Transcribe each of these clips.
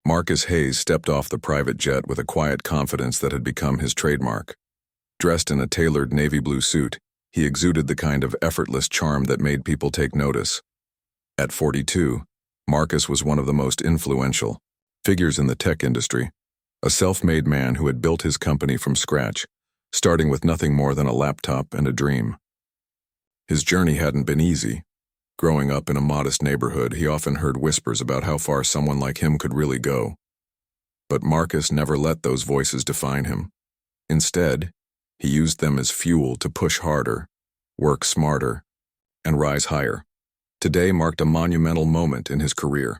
Marcus Hayes stepped off the private jet with a quiet confidence that had become his trademark. Dressed in a tailored navy blue suit, he exuded the kind of effortless charm that made people take notice. At 42, Marcus was one of the most influential figures in the tech industry, a self-made man who had built his company from scratch, starting with nothing more than a laptop and a dream. His journey hadn't been easy. Growing up in a modest neighborhood, he often heard whispers about how far someone like him could really go. But Marcus never let those voices define him. Instead, he used them as fuel to push harder, work smarter, and rise higher. Today marked a monumental moment in his career.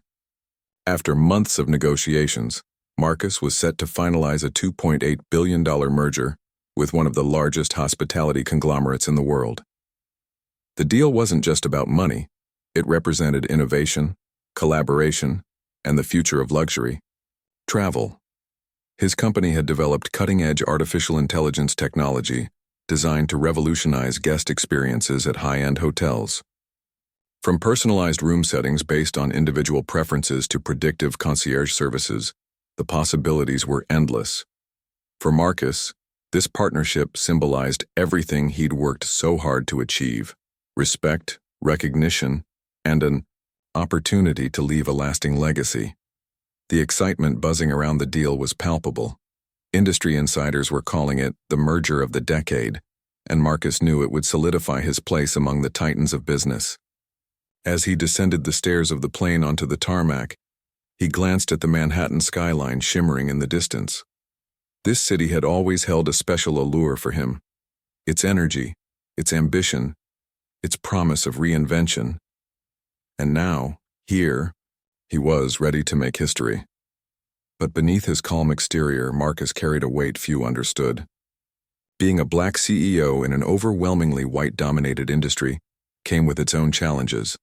After months of negotiations, Marcus was set to finalize a $2.8 billion merger with one of the largest hospitality conglomerates in the world. The deal wasn't just about money. It represented innovation, collaboration, and the future of luxury. Travel. His company had developed cutting-edge artificial intelligence technology designed to revolutionize guest experiences at high-end hotels. From personalized room settings based on individual preferences to predictive concierge services, the possibilities were endless. For Marcus, this partnership symbolized everything he'd worked so hard to achieve: respect, recognition, and an opportunity to leave a lasting legacy. The excitement buzzing around the deal was palpable. Industry insiders were calling it the merger of the decade, and Marcus knew it would solidify his place among the titans of business. As he descended the stairs of the plane onto the tarmac, he glanced at the Manhattan skyline shimmering in the distance. This city had always held a special allure for him. Its energy, its ambition, its promise of reinvention. And now, here, he was ready to make history. But beneath his calm exterior, Marcus carried a weight few understood. Being a black CEO in an overwhelmingly white-dominated industry came with its own challenges.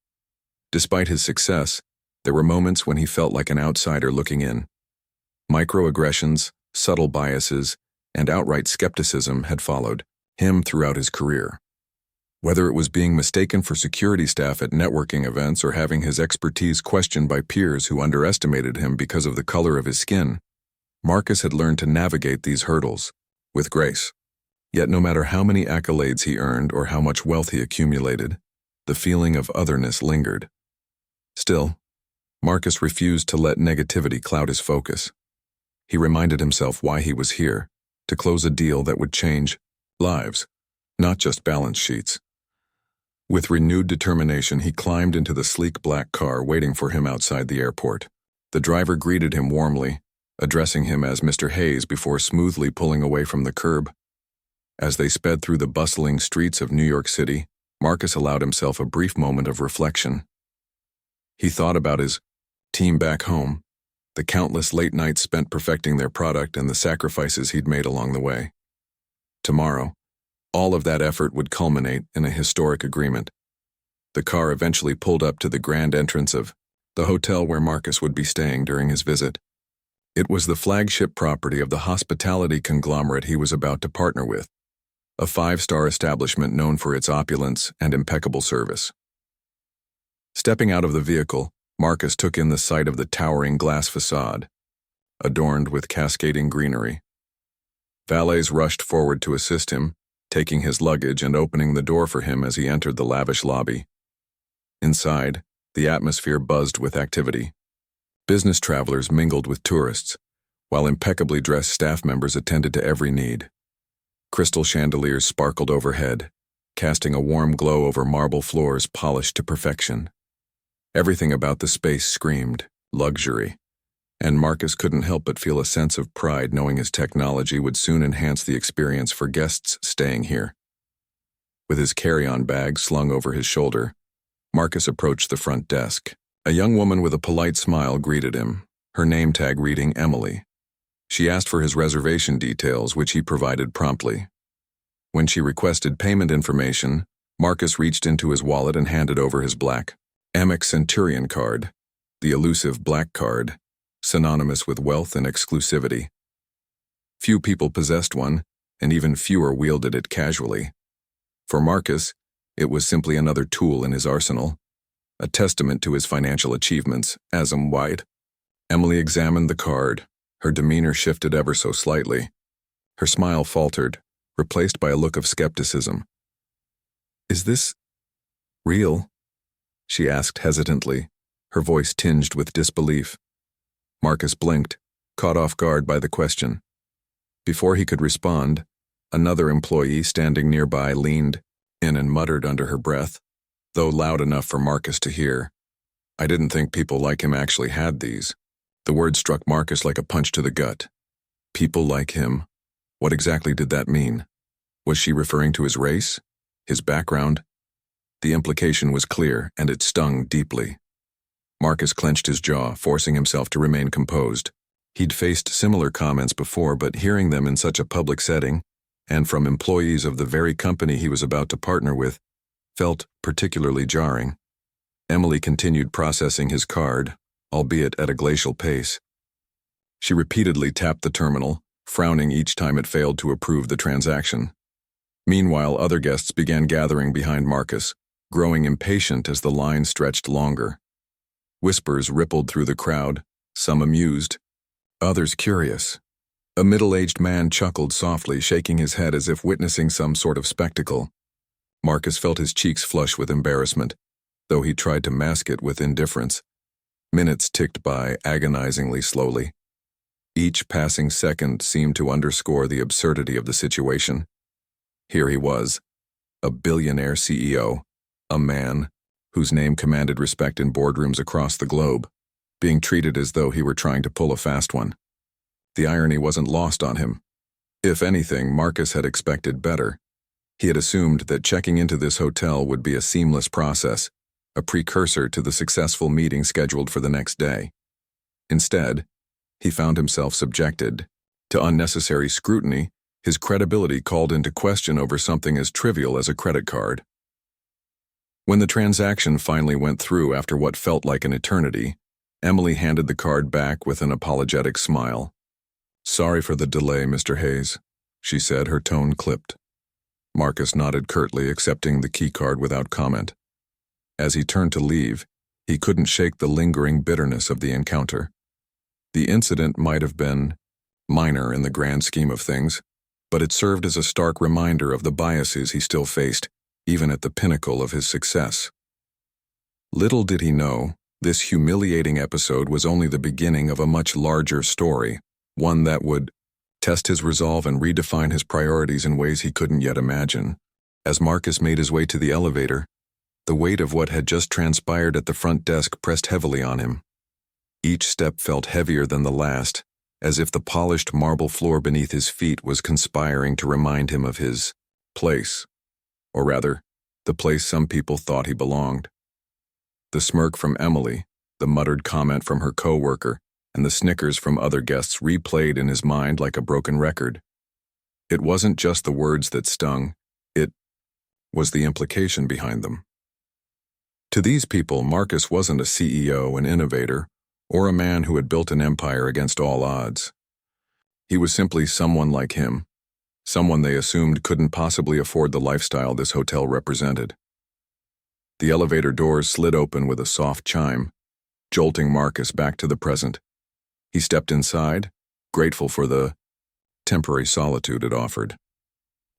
Despite his success, there were moments when he felt like an outsider looking in. Microaggressions, subtle biases, and outright skepticism had followed him throughout his career. Whether it was being mistaken for security staff at networking events or having his expertise questioned by peers who underestimated him because of the color of his skin, Marcus had learned to navigate these hurdles with grace. Yet no matter how many accolades he earned or how much wealth he accumulated, the feeling of otherness lingered. Still, Marcus refused to let negativity cloud his focus. He reminded himself why he was here: to close a deal that would change lives, not just balance sheets. With renewed determination, he climbed into the sleek black car waiting for him outside the airport. The driver greeted him warmly, addressing him as Mr. Hayes before smoothly pulling away from the curb. As they sped through the bustling streets of New York City, Marcus allowed himself a brief moment of reflection. He thought about his team back home, the countless late nights spent perfecting their product, and the sacrifices he'd made along the way. Tomorrow, all of that effort would culminate in a historic agreement. The car eventually pulled up to the grand entrance of the hotel where Marcus would be staying during his visit. It was the flagship property of the hospitality conglomerate he was about to partner with, a five-star establishment known for its opulence and impeccable service. Stepping out of the vehicle, Marcus took in the sight of the towering glass facade, adorned with cascading greenery. Valets rushed forward to assist him, taking his luggage and opening the door for him as he entered the lavish lobby. Inside, the atmosphere buzzed with activity. Business travelers mingled with tourists, while impeccably dressed staff members attended to every need. Crystal chandeliers sparkled overhead, casting a warm glow over marble floors polished to perfection. Everything about the space screamed luxury, and Marcus couldn't help but feel a sense of pride knowing his technology would soon enhance the experience for guests staying here. With his carry-on bag slung over his shoulder, Marcus approached the front desk. A young woman with a polite smile greeted him, her name tag reading Emily. She asked for his reservation details, which he provided promptly. When she requested payment information, Marcus reached into his wallet and handed over his black Amex Centurion card, the elusive black card, synonymous with wealth and exclusivity. Few people possessed one, and even fewer wielded it casually. For Marcus, it was simply another tool in his arsenal, a testament to his financial achievements as-wide. Emily examined the card. Her demeanor shifted ever so slightly. Her smile faltered, replaced by a look of skepticism. "Is this real?" she asked hesitantly, her voice tinged with disbelief. Marcus blinked, caught off guard by the question. Before he could respond, another employee standing nearby leaned in and muttered under her breath, though loud enough for Marcus to hear, "I didn't think people like him actually had these." The word struck Marcus like a punch to the gut. People like him? What exactly did that mean? Was she referring to his race? His background? The implication was clear, and it stung deeply. Marcus clenched his jaw, forcing himself to remain composed. He'd faced similar comments before, but hearing them in such a public setting, and from employees of the very company he was about to partner with, felt particularly jarring. Emily continued processing his card, albeit at a glacial pace. She repeatedly tapped the terminal, frowning each time it failed to approve the transaction. Meanwhile, other guests began gathering behind Marcus, growing impatient as the line stretched longer. Whispers rippled through the crowd, some amused, others curious. A middle-aged man chuckled softly, shaking his head as if witnessing some sort of spectacle. Marcus felt his cheeks flush with embarrassment, though he tried to mask it with indifference. Minutes ticked by agonizingly slowly. Each passing second seemed to underscore the absurdity of the situation. Here he was, a billionaire CEO, a man whose name commanded respect in boardrooms across the globe, being treated as though he were trying to pull a fast one. The irony wasn't lost on him. If anything, Marcus had expected better. He had assumed that checking into this hotel would be a seamless process, a precursor to the successful meeting scheduled for the next day. Instead, he found himself subjected to unnecessary scrutiny, his credibility called into question over something as trivial as a credit card. When the transaction finally went through after what felt like an eternity, Emily handed the card back with an apologetic smile. "Sorry for the delay, Mr. Hayes," she said, her tone clipped. Marcus nodded curtly, accepting the key card without comment. As he turned to leave, he couldn't shake the lingering bitterness of the encounter. The incident might have been minor in the grand scheme of things, but it served as a stark reminder of the biases he still faced, even at the pinnacle of his success. Little did he know, this humiliating episode was only the beginning of a much larger story, one that would test his resolve and redefine his priorities in ways he couldn't yet imagine. As Marcus made his way to the elevator, the weight of what had just transpired at the front desk pressed heavily on him. Each step felt heavier than the last, as if the polished marble floor beneath his feet was conspiring to remind him of his place, or rather, the place some people thought he belonged. The smirk from Emily, the muttered comment from her co-worker, and the snickers from other guests replayed in his mind like a broken record. It wasn't just the words that stung, it was the implication behind them. To these people, Marcus wasn't a CEO, an innovator, or a man who had built an empire against all odds. He was simply someone like him, someone they assumed couldn't possibly afford the lifestyle this hotel represented. The elevator doors slid open with a soft chime, jolting Marcus back to the present. He stepped inside, grateful for the temporary solitude it offered.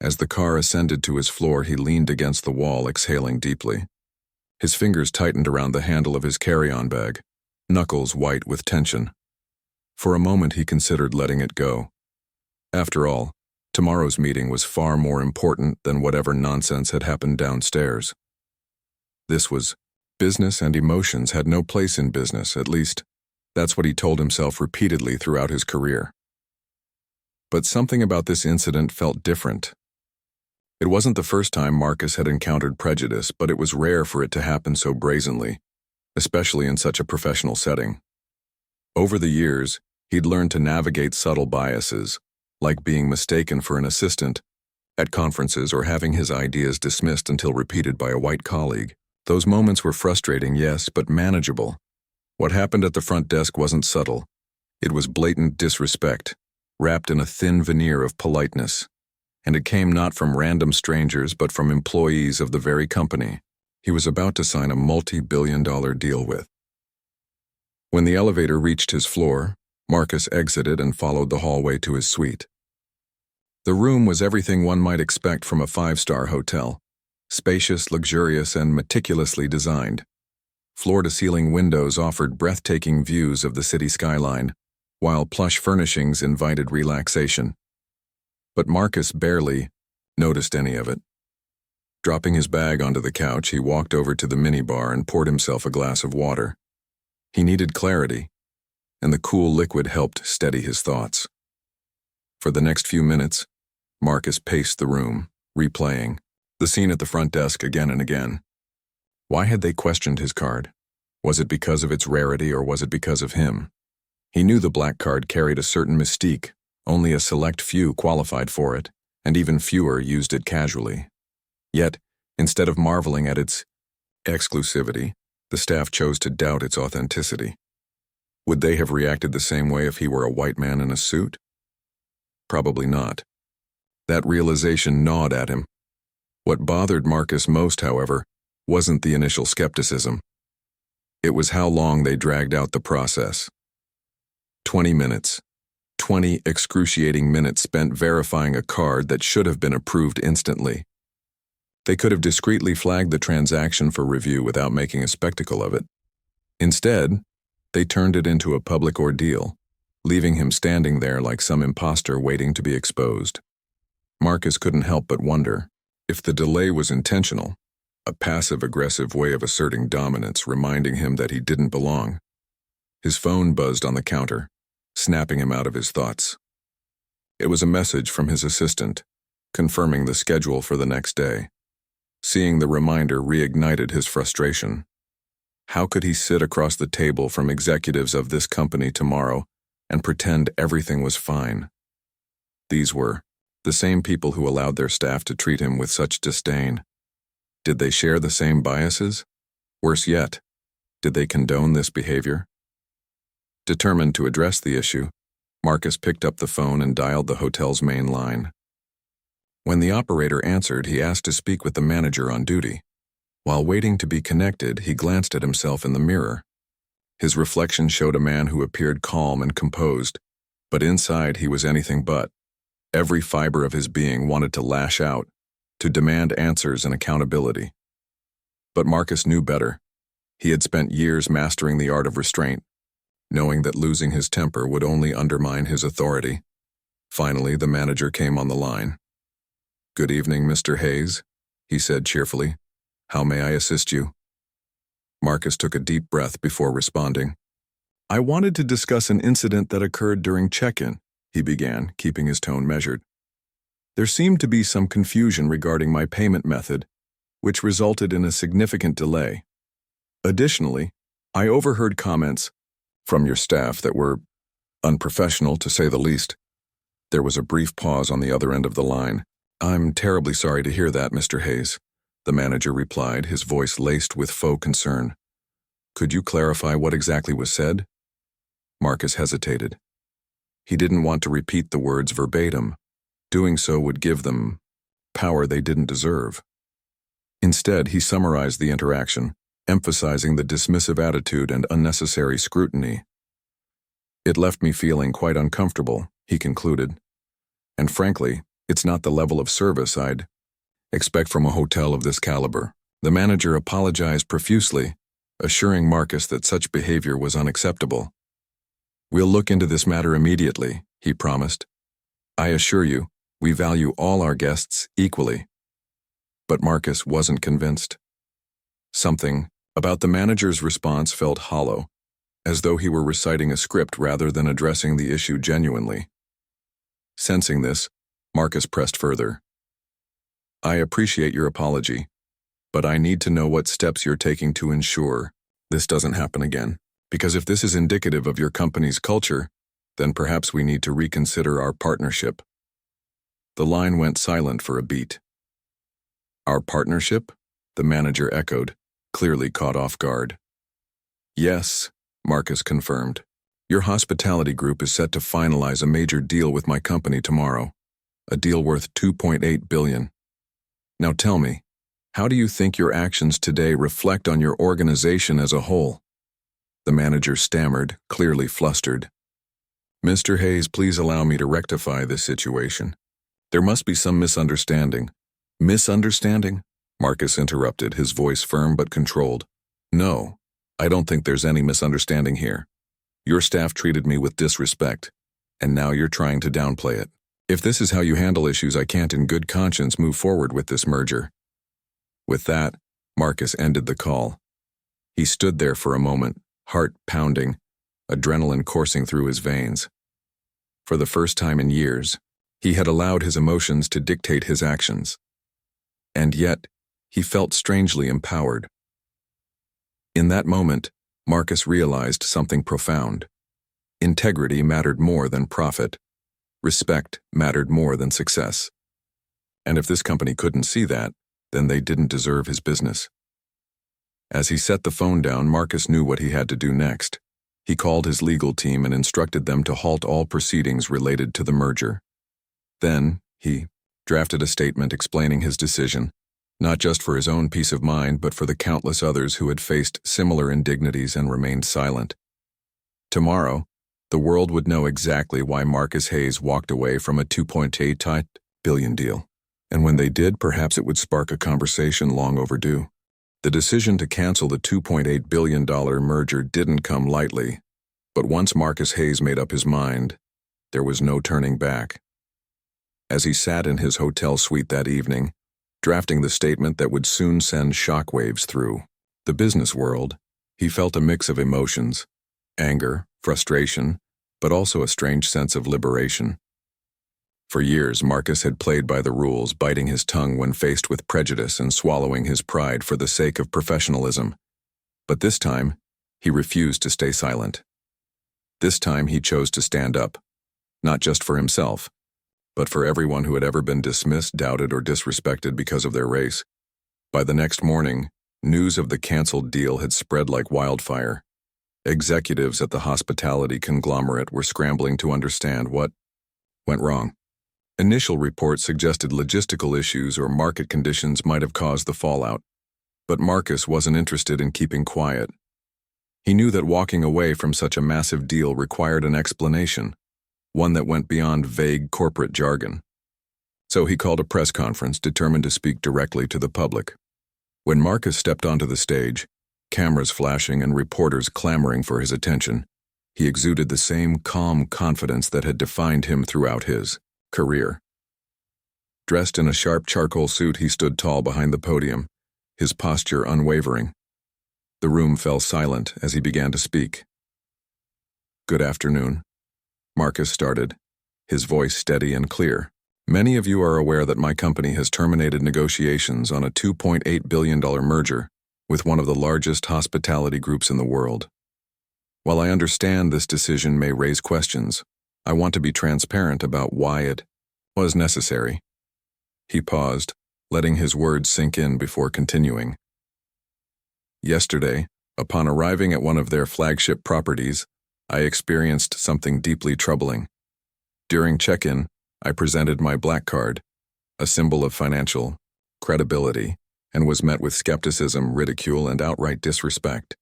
As the car ascended to his floor, he leaned against the wall, exhaling deeply. His fingers tightened around the handle of his carry-on bag, knuckles white with tension. For a moment he considered letting it go. After all, tomorrow's meeting was far more important than whatever nonsense had happened downstairs. This was business, and emotions had no place in business, at least that's what he told himself repeatedly throughout his career. But something about this incident felt different. It wasn't the first time Marcus had encountered prejudice, but it was rare for it to happen so brazenly, especially in such a professional setting. Over the years, he'd learned to navigate subtle biases, like being mistaken for an assistant at conferences or having his ideas dismissed until repeated by a white colleague. Those moments were frustrating, yes, but manageable. What happened at the front desk wasn't subtle. It was blatant disrespect, wrapped in a thin veneer of politeness. And it came not from random strangers but from employees of the very company he was about to sign a multi-billion-dollar deal with. When the elevator reached his floor, Marcus exited and followed the hallway to his suite. The room was everything one might expect from a five-star hotel, spacious, luxurious, and meticulously designed. Floor-to-ceiling windows offered breathtaking views of the city skyline, while plush furnishings invited relaxation. But Marcus barely noticed any of it. Dropping his bag onto the couch, he walked over to the minibar and poured himself a glass of water. He needed clarity, and the cool liquid helped steady his thoughts. For the next few minutes, Marcus paced the room, replaying the scene at the front desk again and again. Why had they questioned his card? Was it because of its rarity, or was it because of him? He knew the black card carried a certain mystique. Only a select few qualified for it, and even fewer used it casually. Yet, instead of marveling at its exclusivity, the staff chose to doubt its authenticity. Would they have reacted the same way if he were a white man in a suit? Probably not. That realization gnawed at him. What bothered Marcus most, however, wasn't the initial skepticism. It was how long they dragged out the process. 20 minutes. 20 excruciating minutes spent verifying a card that should have been approved instantly. They could have discreetly flagged the transaction for review without making a spectacle of it. Instead, they turned it into a public ordeal, leaving him standing there like some imposter waiting to be exposed. Marcus couldn't help but wonder if the delay was intentional, a passive-aggressive way of asserting dominance, reminding him that he didn't belong. His phone buzzed on the counter, snapping him out of his thoughts. It was a message from his assistant, confirming the schedule for the next day. Seeing the reminder reignited his frustration. How could he sit across the table from executives of this company tomorrow and pretend everything was fine? These were the same people who allowed their staff to treat him with such disdain. Did they share the same biases? Worse yet, did they condone this behavior? Determined to address the issue, Marcus picked up the phone and dialed the hotel's main line. When the operator answered, he asked to speak with the manager on duty. While waiting to be connected, he glanced at himself in the mirror. His reflection showed a man who appeared calm and composed, but inside he was anything but. Every fiber of his being wanted to lash out, to demand answers and accountability. But Marcus knew better. He had spent years mastering the art of restraint, knowing that losing his temper would only undermine his authority. Finally, the manager came on the line. "Good evening, Mr. Hayes," he said cheerfully. "How may I assist you?" Marcus took a deep breath before responding. "I wanted to discuss an incident that occurred during check-in," he began, keeping his tone measured. "There seemed to be some confusion regarding my payment method, which resulted in a significant delay. Additionally, I overheard comments from your staff that were unprofessional, to say the least." There was a brief pause on the other end of the line. "I'm terribly sorry to hear that, Mr. Hayes," the manager replied, his voice laced with faux concern. "Could you clarify what exactly was said?" Marcus hesitated. He didn't want to repeat the words verbatim. Doing so would give them power they didn't deserve. Instead, he summarized the interaction, emphasizing the dismissive attitude and unnecessary scrutiny. "It left me feeling quite uncomfortable," he concluded. "And frankly, it's not the level of service I'd expect from a hotel of this caliber." The manager apologized profusely, assuring Marcus that such behavior was unacceptable. "We'll look into this matter immediately," he promised. "I assure you, we value all our guests equally." But Marcus wasn't convinced. Something about the manager's response felt hollow, as though he were reciting a script rather than addressing the issue genuinely. Sensing this, Marcus pressed further. "I appreciate your apology, but I need to know what steps you're taking to ensure this doesn't happen again. Because if this is indicative of your company's culture, then perhaps we need to reconsider our partnership." The line went silent for a beat. "Our partnership?" the manager echoed, clearly caught off guard. "Yes," Marcus confirmed. "Your hospitality group is set to finalize a major deal with my company tomorrow, a deal worth $2.8 billion. Now tell me, how do you think your actions today reflect on your organization as a whole?" The manager stammered, clearly flustered. "Mr. Hayes, please allow me to rectify this situation. There must be some misunderstanding." "Misunderstanding?" Marcus interrupted, his voice firm but controlled. "No, I don't think there's any misunderstanding here. Your staff treated me with disrespect, and now you're trying to downplay it. If this is how you handle issues, I can't in good conscience move forward with this merger." With that, Marcus ended the call. He stood there for a moment, heart pounding, adrenaline coursing through his veins. For the first time in years, he had allowed his emotions to dictate his actions. And yet, he felt strangely empowered. In that moment, Marcus realized something profound. Integrity mattered more than profit. Respect mattered more than success. And if this company couldn't see that, then they didn't deserve his business. As he set the phone down, Marcus knew what he had to do next. He called his legal team and instructed them to halt all proceedings related to the merger. Then, he drafted a statement explaining his decision, not just for his own peace of mind, but for the countless others who had faced similar indignities and remained silent. Tomorrow, the world would know exactly why Marcus Hayes walked away from a $2.8 billion deal. And when they did, perhaps it would spark a conversation long overdue. The decision to cancel the $2.8 billion merger didn't come lightly, but once Marcus Hayes made up his mind, there was no turning back. As he sat in his hotel suite that evening, drafting the statement that would soon send shockwaves through the business world, he felt a mix of emotions: anger, frustration, but also a strange sense of liberation. For years, Marcus had played by the rules, biting his tongue when faced with prejudice and swallowing his pride for the sake of professionalism. But this time, he refused to stay silent. This time, he chose to stand up, not just for himself, but for everyone who had ever been dismissed, doubted, or disrespected because of their race. By the next morning, news of the canceled deal had spread like wildfire. Executives at the hospitality conglomerate were scrambling to understand what went wrong. Initial reports suggested logistical issues or market conditions might have caused the fallout, but Marcus wasn't interested in keeping quiet. He knew that walking away from such a massive deal required an explanation, one that went beyond vague corporate jargon. So he called a press conference, determined to speak directly to the public. When Marcus stepped onto the stage, cameras flashing and reporters clamoring for his attention, he exuded the same calm confidence that had defined him throughout his career. Dressed in a sharp charcoal suit, he stood tall behind the podium, his posture unwavering. The room fell silent as he began to speak. "Good afternoon," Marcus started, his voice steady and clear. "Many of you are aware that my company has terminated negotiations on a $2.8 billion merger with one of the largest hospitality groups in the world. While I understand this decision may raise questions, I want to be transparent about why it was necessary." He paused, letting his words sink in before continuing. "Yesterday, upon arriving at one of their flagship properties, I experienced something deeply troubling. During check-in, I presented my black card, a symbol of financial credibility, and was met with skepticism, ridicule, and outright disrespect.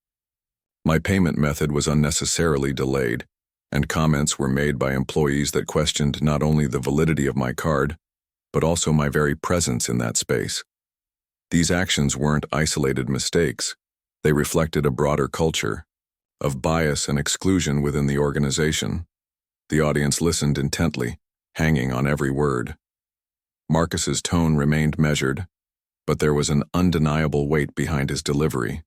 My payment method was unnecessarily delayed, and comments were made by employees that questioned not only the validity of my card, but also my very presence in that space. These actions weren't isolated mistakes. They reflected a broader culture of bias and exclusion within the organization." The audience listened intently, hanging on every word. Marcus's tone remained measured, but there was an undeniable weight behind his delivery.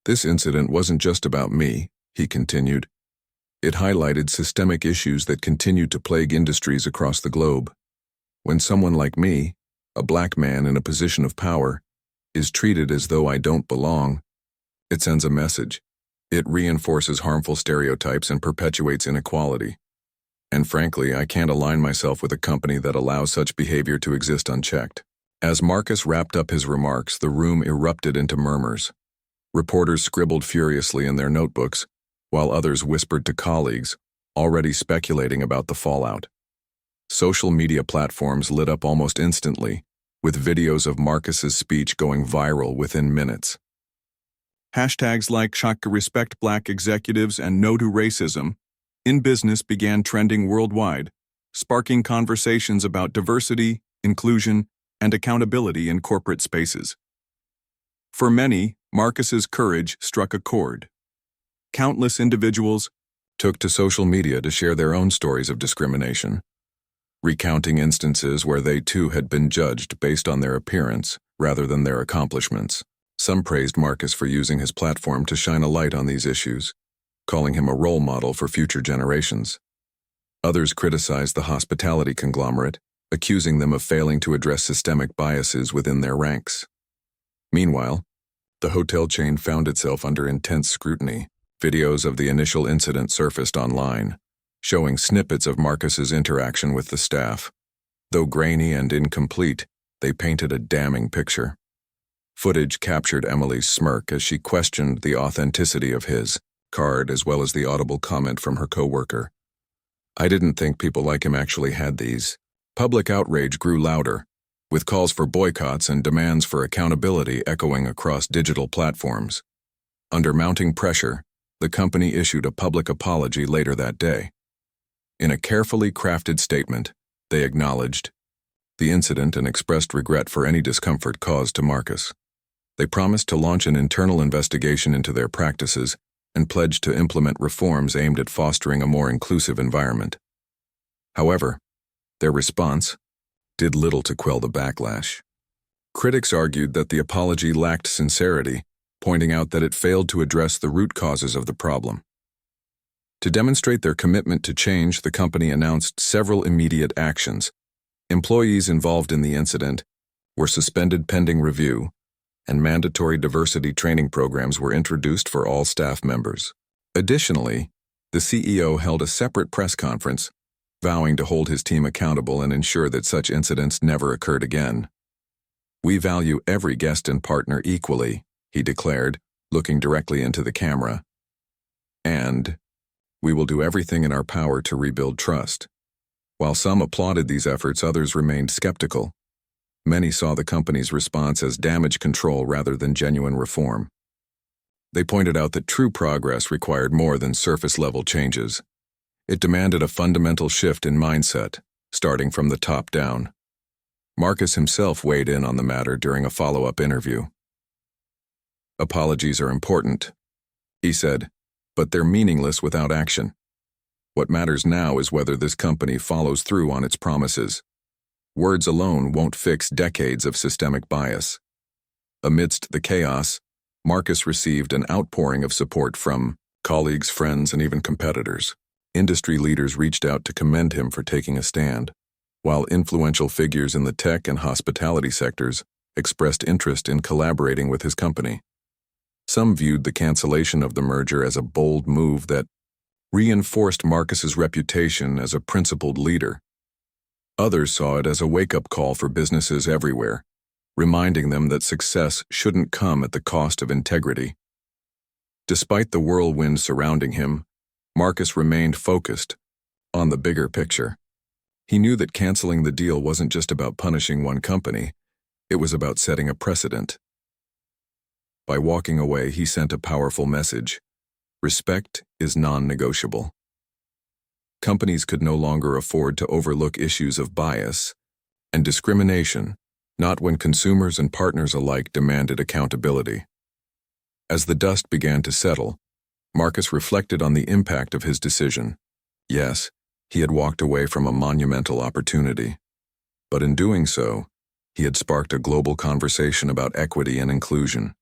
"This incident wasn't just about me," he continued. "It highlighted systemic issues that continue to plague industries across the globe. When someone like me, a black man in a position of power, is treated as though I don't belong, it sends a message. It reinforces harmful stereotypes and perpetuates inequality. And frankly, I can't align myself with a company that allows such behavior to exist unchecked." As Marcus wrapped up his remarks, the room erupted into murmurs. Reporters scribbled furiously in their notebooks, while others whispered to colleagues, already speculating about the fallout. Social media platforms lit up almost instantly, with videos of Marcus's speech going viral within minutes. Hashtags like "respect Black executives" and "no to racism" in business began trending worldwide, sparking conversations about diversity, inclusion, and accountability in corporate spaces. For many, Marcus's courage struck a chord. Countless individuals took to social media to share their own stories of discrimination, recounting instances where they too had been judged based on their appearance rather than their accomplishments. Some praised Marcus for using his platform to shine a light on these issues, calling him a role model for future generations. Others criticized the hospitality conglomerate, accusing them of failing to address systemic biases within their ranks. Meanwhile, the hotel chain found itself under intense scrutiny. Videos of the initial incident surfaced online, showing snippets of Marcus's interaction with the staff. Though grainy and incomplete, they painted a damning picture. Footage captured Emily's smirk as she questioned the authenticity of his card, as well as the audible comment from her coworker. "I didn't think people like him actually had these." Public outrage grew louder, with calls for boycotts and demands for accountability echoing across digital platforms. Under mounting pressure, the company issued a public apology later that day. In a carefully crafted statement, they acknowledged the incident and expressed regret for any discomfort caused to Marcus. They promised to launch an internal investigation into their practices and pledged to implement reforms aimed at fostering a more inclusive environment. However, their response did little to quell the backlash. Critics argued that the apology lacked sincerity, pointing out that it failed to address the root causes of the problem. To demonstrate their commitment to change, the company announced several immediate actions. Employees involved in the incident were suspended pending review, and mandatory diversity training programs were introduced for all staff members. Additionally, the CEO held a separate press conference, vowing to hold his team accountable and ensure that such incidents never occurred again. "We value every guest and partner equally," he declared, looking directly into the camera. "And we will do everything in our power to rebuild trust." While some applauded these efforts, others remained skeptical. Many saw the company's response as damage control rather than genuine reform. They pointed out that true progress required more than surface-level changes. It demanded a fundamental shift in mindset, starting from the top down. Marcus himself weighed in on the matter during a follow-up interview. "Apologies are important," he said, "but they're meaningless without action. What matters now is whether this company follows through on its promises. Words alone won't fix decades of systemic bias." Amidst the chaos, Marcus received an outpouring of support from colleagues, friends, and even competitors. Industry leaders reached out to commend him for taking a stand, while influential figures in the tech and hospitality sectors expressed interest in collaborating with his company. Some viewed the cancellation of the merger as a bold move that reinforced Marcus's reputation as a principled leader. Others saw it as a wake-up call for businesses everywhere, reminding them that success shouldn't come at the cost of integrity. Despite the whirlwind surrounding him, Marcus remained focused on the bigger picture. He knew that canceling the deal wasn't just about punishing one company, it was about setting a precedent. By walking away, he sent a powerful message: respect is non-negotiable. Companies could no longer afford to overlook issues of bias and discrimination, not when consumers and partners alike demanded accountability. As the dust began to settle, Marcus reflected on the impact of his decision. Yes, he had walked away from a monumental opportunity, but in doing so, he had sparked a global conversation about equity and inclusion.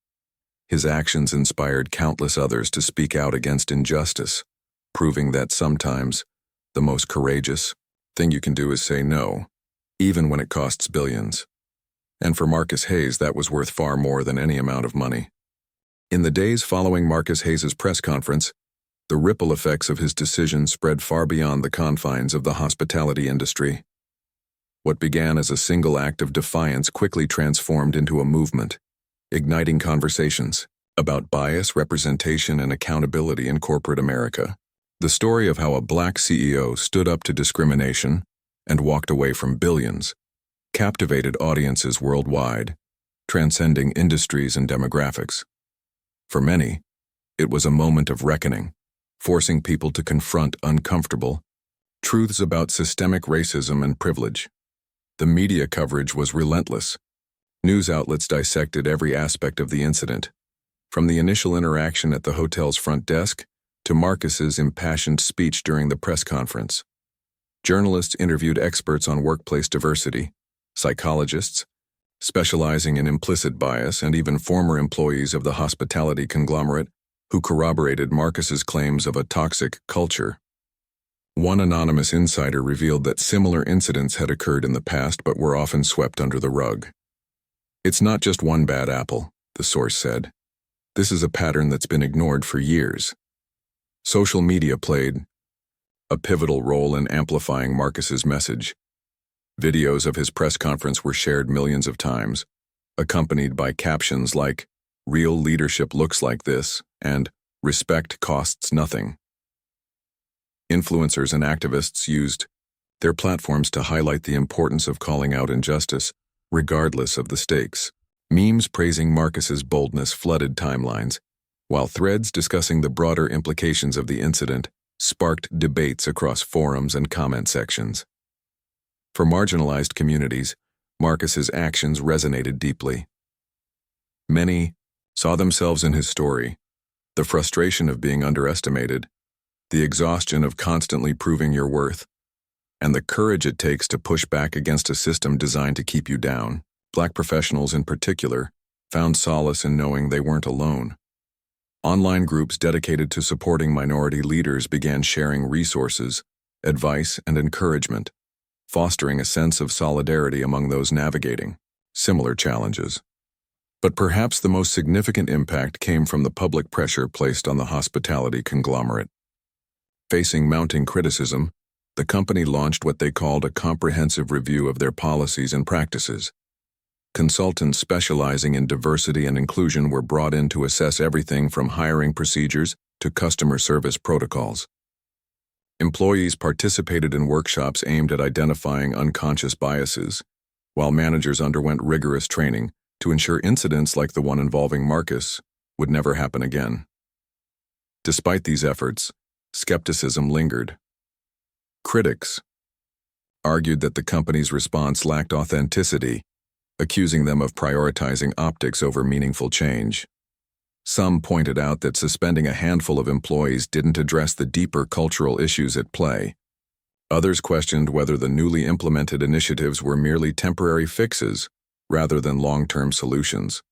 His actions inspired countless others to speak out against injustice, proving that sometimes the most courageous thing you can do is say no, even when it costs billions. And for Marcus Hayes, that was worth far more than any amount of money. In the days following Marcus Hayes' press conference, the ripple effects of his decision spread far beyond the confines of the hospitality industry. What began as a single act of defiance quickly transformed into a movement, igniting conversations about bias, representation, and accountability in corporate America. The story of how a Black CEO stood up to discrimination and walked away from billions captivated audiences worldwide, transcending industries and demographics. For many, it was a moment of reckoning, forcing people to confront uncomfortable truths about systemic racism and privilege. The media coverage was relentless. News outlets dissected every aspect of the incident, from the initial interaction at the hotel's front desk to Marcus's impassioned speech during the press conference. Journalists interviewed experts on workplace diversity, psychologists, specializing in implicit bias, and even former employees of the hospitality conglomerate who corroborated Marcus's claims of a toxic culture. One anonymous insider revealed that similar incidents had occurred in the past but were often swept under the rug. "It's not just one bad apple," the source said. "This is a pattern that's been ignored for years." Social media played a pivotal role in amplifying Marcus's message. Videos of his press conference were shared millions of times, accompanied by captions like, "Real leadership looks like this," and "Respect costs nothing." Influencers and activists used their platforms to highlight the importance of calling out injustice, regardless of the stakes. Memes praising Marcus's boldness flooded timelines, while threads discussing the broader implications of the incident sparked debates across forums and comment sections. For marginalized communities, Marcus's actions resonated deeply. Many saw themselves in his story, the frustration of being underestimated, the exhaustion of constantly proving your worth, and the courage it takes to push back against a system designed to keep you down. Black professionals in particular found solace in knowing they weren't alone. Online groups dedicated to supporting minority leaders began sharing resources, advice, and encouragement, fostering a sense of solidarity among those navigating similar challenges. But perhaps the most significant impact came from the public pressure placed on the hospitality conglomerate. Facing mounting criticism, the company launched what they called a comprehensive review of their policies and practices. Consultants specializing in diversity and inclusion were brought in to assess everything from hiring procedures to customer service protocols. Employees participated in workshops aimed at identifying unconscious biases, while managers underwent rigorous training to ensure incidents like the one involving Marcus would never happen again. Despite these efforts, skepticism lingered. Critics argued that the company's response lacked authenticity, accusing them of prioritizing optics over meaningful change. Some pointed out that suspending a handful of employees didn't address the deeper cultural issues at play. Others questioned whether the newly implemented initiatives were merely temporary fixes rather than long-term solutions.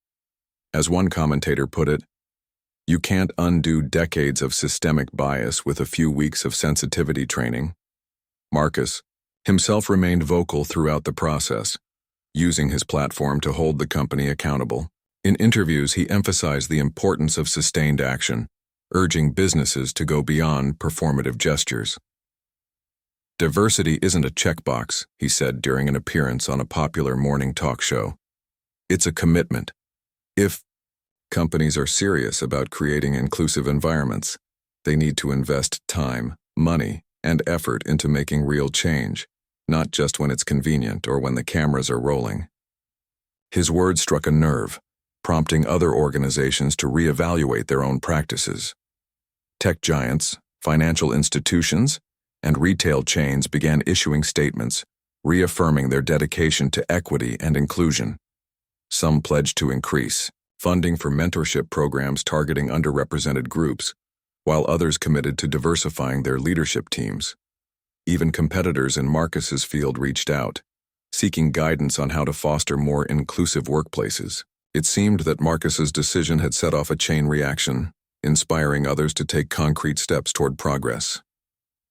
As one commentator put it, "You can't undo decades of systemic bias with a few weeks of sensitivity training." Marcus himself remained vocal throughout the process, using his platform to hold the company accountable. In interviews, he emphasized the importance of sustained action, urging businesses to go beyond performative gestures. "Diversity isn't a checkbox," he said during an appearance on a popular morning talk show. "It's a commitment. If companies are serious about creating inclusive environments, they need to invest time, money, and effort into making real change, not just when it's convenient or when the cameras are rolling." His words struck a nerve, prompting other organizations to reevaluate their own practices. Tech giants, financial institutions, and retail chains began issuing statements, reaffirming their dedication to equity and inclusion. Some pledged to increase funding for mentorship programs targeting underrepresented groups, while others committed to diversifying their leadership teams. Even competitors in Marcus's field reached out, seeking guidance on how to foster more inclusive workplaces. It seemed that Marcus's decision had set off a chain reaction, inspiring others to take concrete steps toward progress.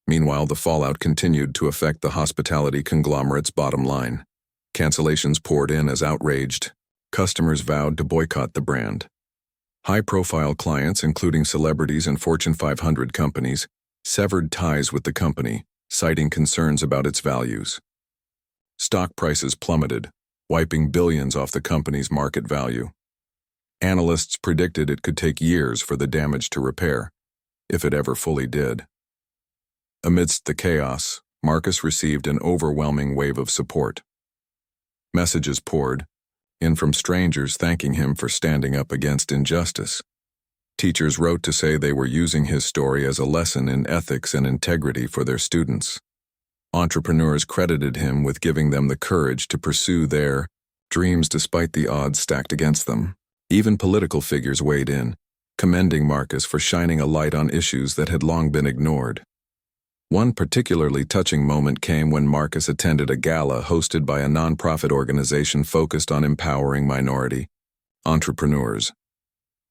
Meanwhile, the fallout continued to affect the hospitality conglomerate's bottom line. Cancellations poured in as outraged customers vowed to boycott the brand. High-profile clients, including celebrities and Fortune 500 companies, severed ties with the company, citing concerns about its values. Stock prices plummeted, wiping billions off the company's market value. Analysts predicted it could take years for the damage to repair, if it ever fully did. Amidst the chaos, Marcus received an overwhelming wave of support. Messages poured in from strangers thanking him for standing up against injustice. Teachers wrote to say they were using his story as a lesson in ethics and integrity for their students. Entrepreneurs credited him with giving them the courage to pursue their dreams despite the odds stacked against them. Even political figures weighed in, commending Marcus for shining a light on issues that had long been ignored. One particularly touching moment came when Marcus attended a gala hosted by a nonprofit organization focused on empowering minority entrepreneurs.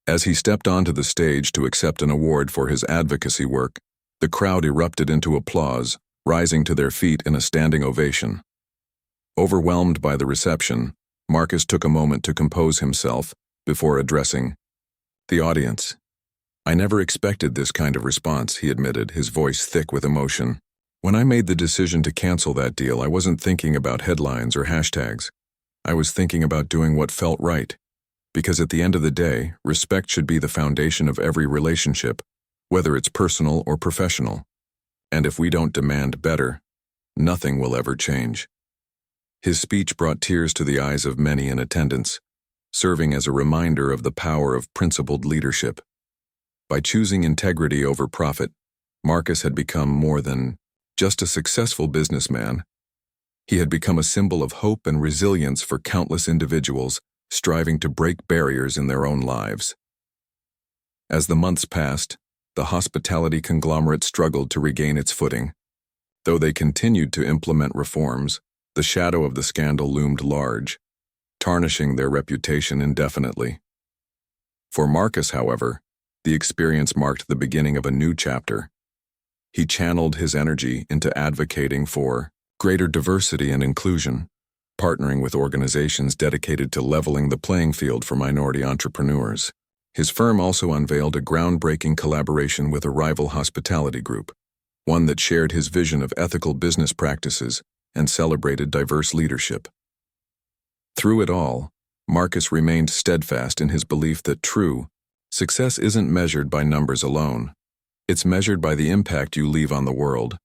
As he stepped onto the stage to accept an award for his advocacy work, the crowd erupted into applause, rising to their feet in a standing ovation. Overwhelmed by the reception, Marcus took a moment to compose himself before addressing the audience. "I never expected this kind of response," he admitted, his voice thick with emotion. "When I made the decision to cancel that deal, I wasn't thinking about headlines or hashtags. I was thinking about doing what felt right. Because at the end of the day, respect should be the foundation of every relationship, whether it's personal or professional. And if we don't demand better, nothing will ever change." His speech brought tears to the eyes of many in attendance, serving as a reminder of the power of principled leadership. By choosing integrity over profit, Marcus had become more than just a successful businessman. He had become a symbol of hope and resilience for countless individuals striving to break barriers in their own lives. As the months passed, the hospitality conglomerate struggled to regain its footing. Though they continued to implement reforms, the shadow of the scandal loomed large, tarnishing their reputation indefinitely. For Marcus, however, the experience marked the beginning of a new chapter. He channeled his energy into advocating for greater diversity and inclusion, partnering with organizations dedicated to leveling the playing field for minority entrepreneurs. His firm also unveiled a groundbreaking collaboration with a rival hospitality group, one that shared his vision of ethical business practices and celebrated diverse leadership. Through it all, Marcus remained steadfast in his belief that true success isn't measured by numbers alone. It's measured by the impact you leave on the world.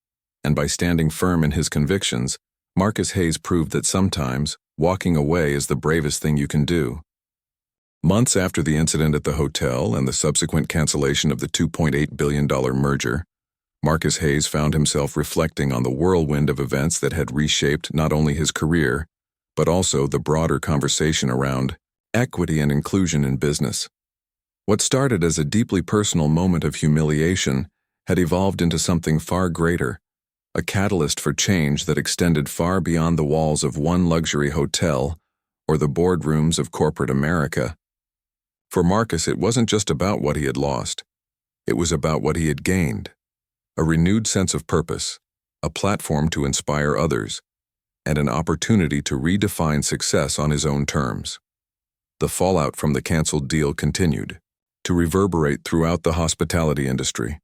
And by standing firm in his convictions, Marcus Hayes proved that sometimes walking away is the bravest thing you can do. Months after the incident at the hotel and the subsequent cancellation of the $2.8 billion merger, Marcus Hayes found himself reflecting on the whirlwind of events that had reshaped not only his career, but also the broader conversation around equity and inclusion in business. What started as a deeply personal moment of humiliation had evolved into something far greater, a catalyst for change that extended far beyond the walls of one luxury hotel or the boardrooms of corporate America. For Marcus, it wasn't just about what he had lost. It was about what he had gained. A renewed sense of purpose, a platform to inspire others, and an opportunity to redefine success on his own terms. The fallout from the canceled deal continued to reverberate throughout the hospitality industry.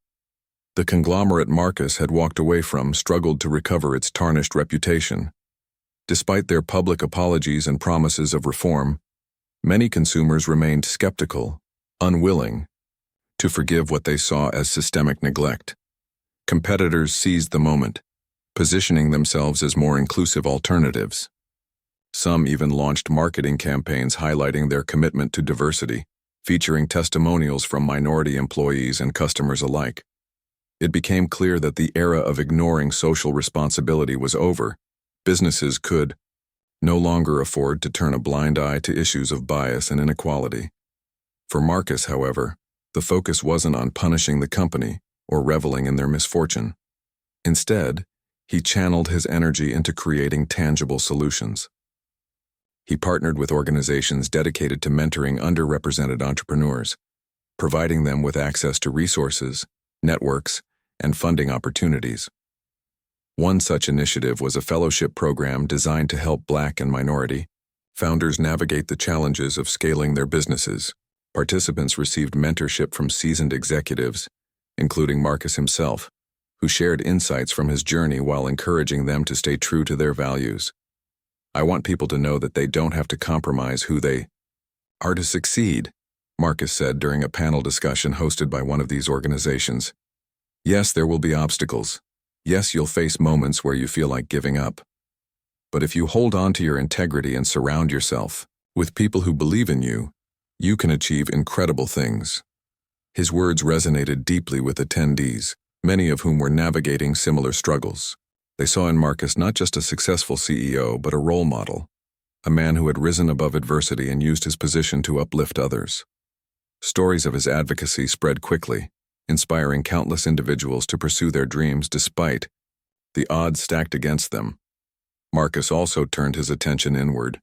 The conglomerate Marcus had walked away from struggled to recover its tarnished reputation. Despite their public apologies and promises of reform, many consumers remained skeptical, unwilling to forgive what they saw as systemic neglect. Competitors seized the moment, positioning themselves as more inclusive alternatives. Some even launched marketing campaigns highlighting their commitment to diversity, featuring testimonials from minority employees and customers alike. It became clear that the era of ignoring social responsibility was over. Businesses could no longer afford to turn a blind eye to issues of bias and inequality. For Marcus, however, the focus wasn't on punishing the company or reveling in their misfortune. Instead, he channeled his energy into creating tangible solutions. He partnered with organizations dedicated to mentoring underrepresented entrepreneurs, providing them with access to resources, networks, and funding opportunities. One such initiative was a fellowship program designed to help Black and minority founders navigate the challenges of scaling their businesses. Participants received mentorship from seasoned executives, including Marcus himself, who shared insights from his journey while encouraging them to stay true to their values. "I want people to know that they don't have to compromise who they are to succeed," Marcus said during a panel discussion hosted by one of these organizations. "Yes, there will be obstacles. Yes, you'll face moments where you feel like giving up. But if you hold on to your integrity and surround yourself with people who believe in you, you can achieve incredible things." His words resonated deeply with attendees, many of whom were navigating similar struggles. They saw in Marcus not just a successful CEO, but a role model, a man who had risen above adversity and used his position to uplift others. Stories of his advocacy spread quickly, inspiring countless individuals to pursue their dreams despite the odds stacked against them. Marcus also turned his attention inward,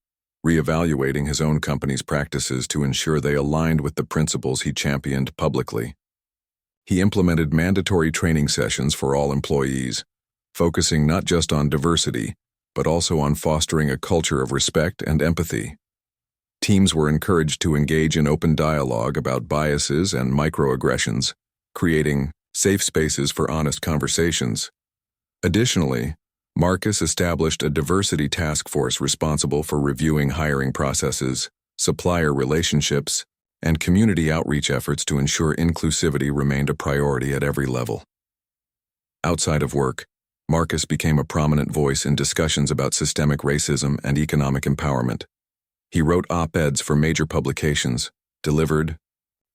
reevaluating his own company's practices to ensure they aligned with the principles he championed publicly. He implemented mandatory training sessions for all employees, focusing not just on diversity, but also on fostering a culture of respect and empathy. Teams were encouraged to engage in open dialogue about biases and microaggressions, creating safe spaces for honest conversations. Additionally, Marcus established a diversity task force responsible for reviewing hiring processes, supplier relationships, and community outreach efforts to ensure inclusivity remained a priority at every level. Outside of work, Marcus became a prominent voice in discussions about systemic racism and economic empowerment. He wrote op-eds for major publications, delivered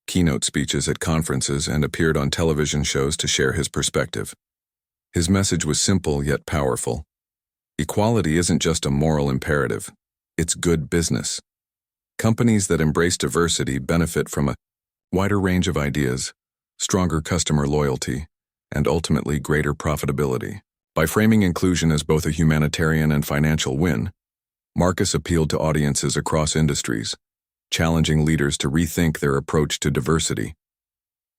keynote speeches at conferences, and appeared on television shows to share his perspective. His message was simple yet powerful. Equality isn't just a moral imperative, it's good business. Companies that embrace diversity benefit from a wider range of ideas, stronger customer loyalty, and ultimately greater profitability. By framing inclusion as both a humanitarian and financial win, Marcus appealed to audiences across industries, challenging leaders to rethink their approach to diversity.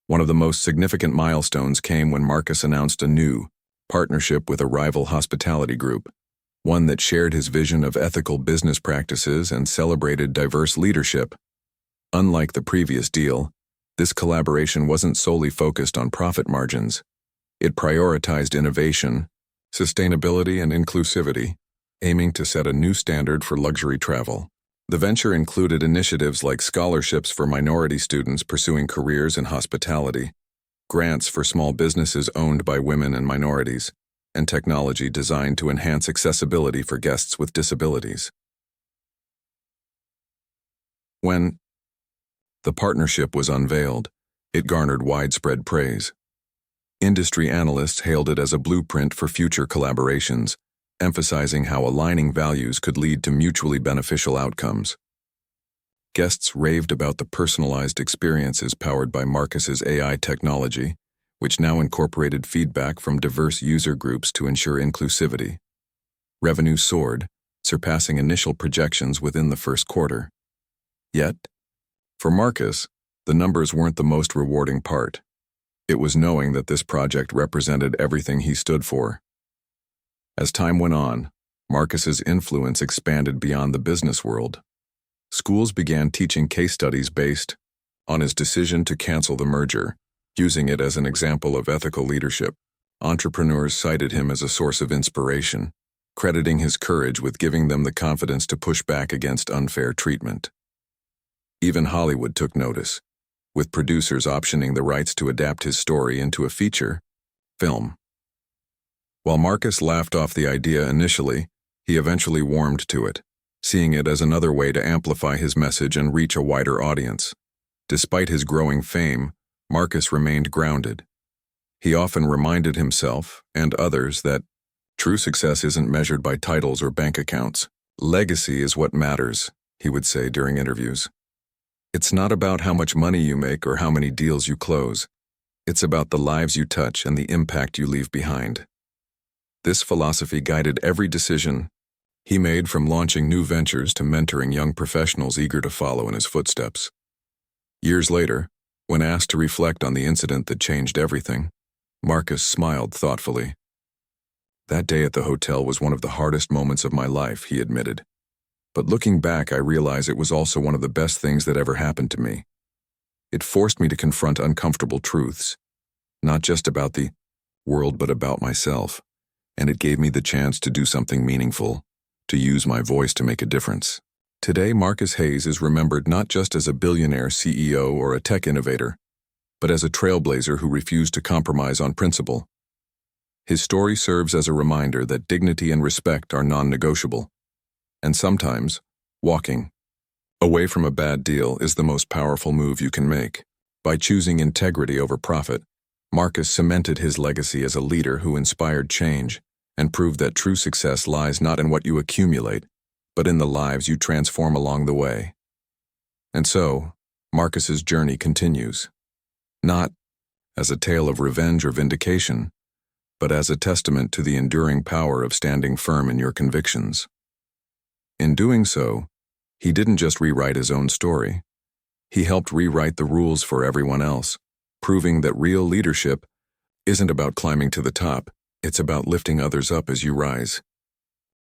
One of the most significant milestones came when Marcus announced a new partnership with a rival hospitality group, one that shared his vision of ethical business practices and celebrated diverse leadership. Unlike the previous deal, this collaboration wasn't solely focused on profit margins. It prioritized innovation, sustainability, and inclusivity, aiming to set a new standard for luxury travel. The venture included initiatives like scholarships for minority students pursuing careers in hospitality, grants for small businesses owned by women and minorities, and technology designed to enhance accessibility for guests with disabilities. When the partnership was unveiled, it garnered widespread praise. Industry analysts hailed it as a blueprint for future collaborations, emphasizing how aligning values could lead to mutually beneficial outcomes. Guests raved about the personalized experiences powered by Marcus's AI technology, which now incorporated feedback from diverse user groups to ensure inclusivity. Revenue soared, surpassing initial projections within the first quarter. Yet, for Marcus, the numbers weren't the most rewarding part. It was knowing that this project represented everything he stood for. As time went on, Marcus's influence expanded beyond the business world. Schools began teaching case studies based on his decision to cancel the merger, using it as an example of ethical leadership. Entrepreneurs cited him as a source of inspiration, crediting his courage with giving them the confidence to push back against unfair treatment. Even Hollywood took notice, with producers optioning the rights to adapt his story into a feature film. While Marcus laughed off the idea initially, he eventually warmed to it, seeing it as another way to amplify his message and reach a wider audience. Despite his growing fame, Marcus remained grounded. He often reminded himself and others that true success isn't measured by titles or bank accounts. Legacy is what matters, he would say during interviews. It's not about how much money you make or how many deals you close. It's about the lives you touch and the impact you leave behind. This philosophy guided every decision he made, from launching new ventures to mentoring young professionals eager to follow in his footsteps. Years later, when asked to reflect on the incident that changed everything, Marcus smiled thoughtfully. "That day at the hotel was one of the hardest moments of my life," he admitted. "But looking back, I realize it was also one of the best things that ever happened to me. It forced me to confront uncomfortable truths, not just about the world but about myself. And it gave me the chance to do something meaningful, to use my voice to make a difference." Today, Marcus Hayes is remembered not just as a billionaire CEO or a tech innovator, but as a trailblazer who refused to compromise on principle. His story serves as a reminder that dignity and respect are non-negotiable, and sometimes, walking away from a bad deal is the most powerful move you can make. By choosing integrity over profit, Marcus cemented his legacy as a leader who inspired change and proved that true success lies not in what you accumulate, but in the lives you transform along the way. And so, Marcus's journey continues, not as a tale of revenge or vindication, but as a testament to the enduring power of standing firm in your convictions. In doing so, he didn't just rewrite his own story. He helped rewrite the rules for everyone else, proving that real leadership isn't about climbing to the top, it's about lifting others up as you rise.